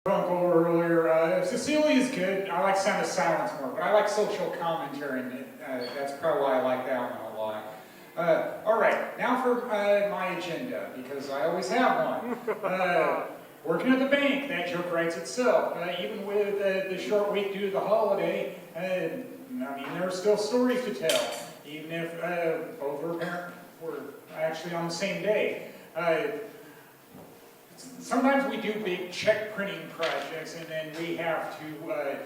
Uncle earlier, Cecilia's good. I like Sound of Silence more, but I like social commentary, and that's probably why I like that one a lot. All right, now for my agenda, because I always have one. Working at the bank, that joke writes itself. Even with the short week due to the holiday, I mean, there are still stories to tell, even if both were actually on the same day. Sometimes we do big check printing projects, and then we have to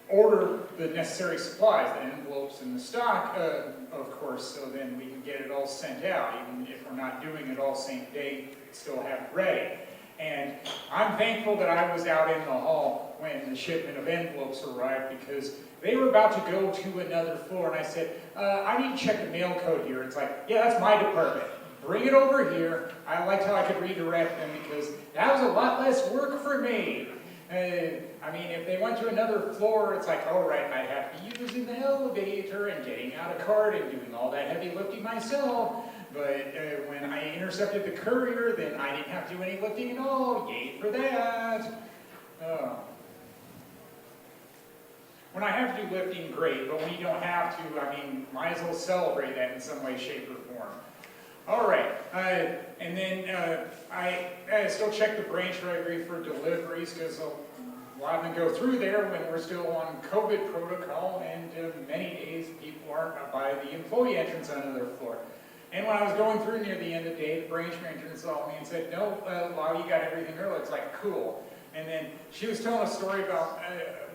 order the necessary supplies, the envelopes and the stock, of course, so then we can get it all sent out. Even if we're not doing it all same day, still have it ready. And I'm thankful that I was out in the hall when the shipment of envelopes arrived, because they were about to go to another floor, and I said, I need to check the mail code here. It's like, yeah, that's my department. Bring it over here. I liked how I could redirect them, because that was a lot less work for me. I mean, if they went to another floor, it's like, all right, I'd have to be using the elevator and getting out a cart and doing all that heavy lifting myself. But when I intercepted the courier, then I didn't have to do any lifting at all. Yay for that. When I have to do lifting, great. But when you don't have to, I mean, might as well celebrate that in some way, shape, or form. All right, and then I still check the branch directory for deliveries, because a lot of them go through there when we're still on COVID protocol, and many days people aren't by the employee entrance on another floor. And when I was going through near the end of the day, the branch manager saw me and said, no, Lyle, you got everything early. It's like, cool. And then she was telling a story about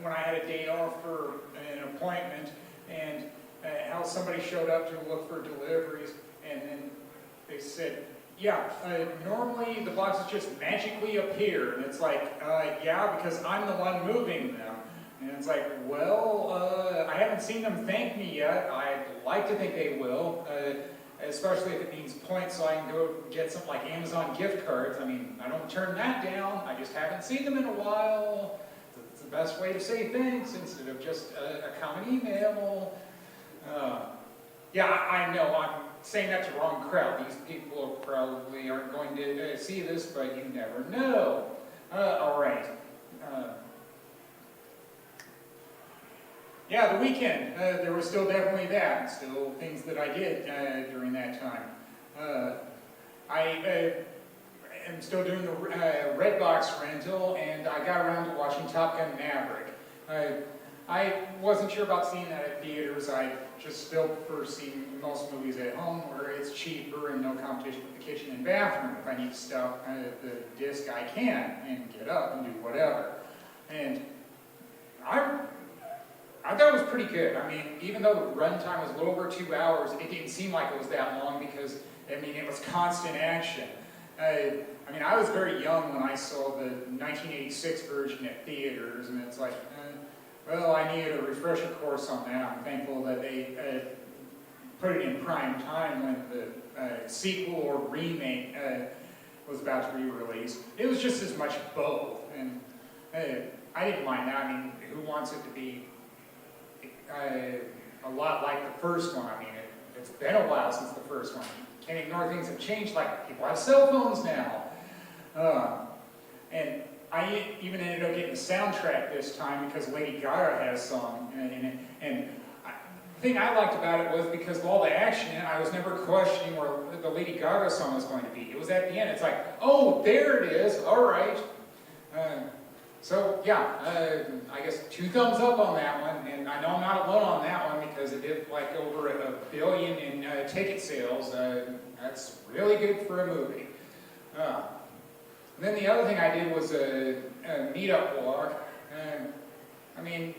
when I had a day off for an appointment, and how somebody showed up to look for deliveries, and then they said, yeah, normally the boxes just magically appear. And it's like, yeah, because I'm the one moving them. And it's like, well, I haven't seen them thank me yet. I'd like to think they will, especially if it means points so I can go get something like Amazon gift cards. I mean, I don't turn that down. I just haven't seen them in a while. It's the best way to say thanks instead of just a common email. Yeah, I know I'm saying that to the wrong crowd. These people probably aren't going to see this, but you never know. All right. Yeah, the weekend, there was still definitely that. Still things that I did during that time. I am still doing the Redbox rental, and I got around to watching Top Gun Maverick. I wasn't sure about seeing that at theaters. I just still prefer seeing most movies at home, where it's cheaper and no competition with the kitchen and bathroom. If I need to stop the disc, I can, and get up and do whatever. And I thought it was pretty good. I mean, even though the runtime was a little over 2 hours, it didn't seem like it was that long, because, I mean, it was constant action. I mean, I was very young when I saw the 1986 version at theaters, and it's like, well, I needed a refresher course on that. I'm thankful that they put it in prime time when the sequel or remake was about to be released. It was just as much both, and I didn't mind that. I mean, who wants it to be a lot like the first one? I mean, it's been a while since the first one. You can't ignore things have changed, like people have cell phones now. And I even ended up getting the soundtrack this time because Lady Gaga has a song in it. And the thing I liked about it was because of all the action in it, I was never questioning where the Lady Gaga song was going to be. It was at the end. It's like, oh, there it is. All right. So, yeah, I guess 2 thumbs up on that one. And I know I'm not alone on that one, because it did like over $1 billion in ticket sales. That's really good for a movie. Then the other thing I did was a meetup walk. I mean,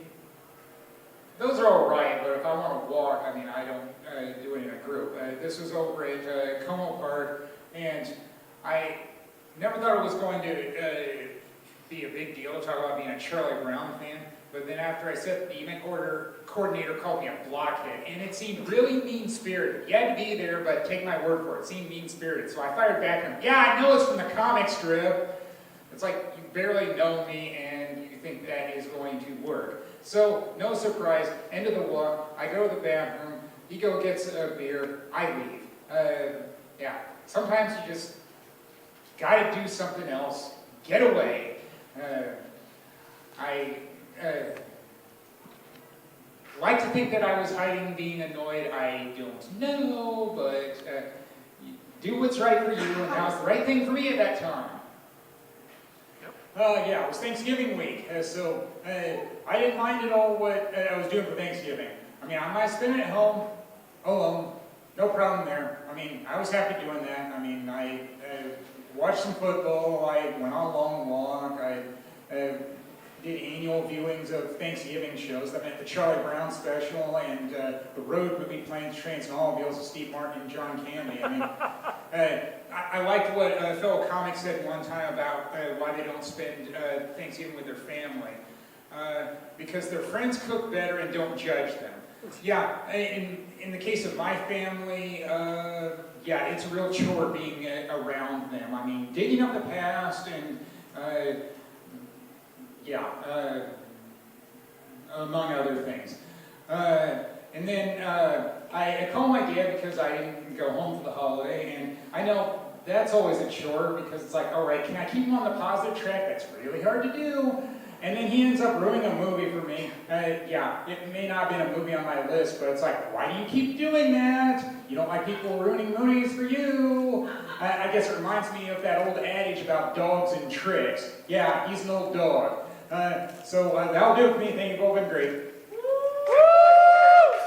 those are all right, but if I want to walk, I mean, I don't do it in a group. This was over at Como Park, and I never thought it was going to be a big deal to talk about being a Charlie Brown fan. But then after I said, the event coordinator called me a blockhead, and it seemed really mean-spirited. You had to be there, but take my word for it. It seemed mean-spirited. So I fired back at him, yeah, I know it's from the comic strip. It's like, you barely know me, and you think that is going to work. So, no surprise, end of the walk, I go to the bathroom, he gets a beer, I leave. Yeah, sometimes you just gotta do something else, get away. I like to think that I was hiding being annoyed. I don't know, but do what's right for you, and that was the right thing for me at that time. Yeah, it was Thanksgiving week, so I didn't mind at all what I was doing for Thanksgiving. I mean, I might spend it at home, alone, no problem there. I mean, I was happy doing that. I mean, I watched some football, I went on a long walk, I did annual viewings of Thanksgiving shows. I meant the Charlie Brown special and the road movie Planes, Trains, and Automobiles of Steve Martin and John Candy. I mean, I liked what a fellow comic said one time about why they don't spend Thanksgiving with their family. Because their friends cook better and don't judge them. Yeah, in the case of my family, yeah, it's a real chore being around them. I mean, digging up the past and, yeah, among other things. And then I called my dad because I didn't go home for the holiday, and I know that's always a chore because it's like, all right, can I keep him on the positive track? That's really hard to do. And then he ends up ruining a movie for me. Yeah, it may not have been a movie on my list, but it's like, why do you keep doing that? You don't like people ruining movies for you. I guess it reminds me of that old adage about dogs and tricks. Yeah, he's an old dog. So that'll do it for me. Thank you, both been great.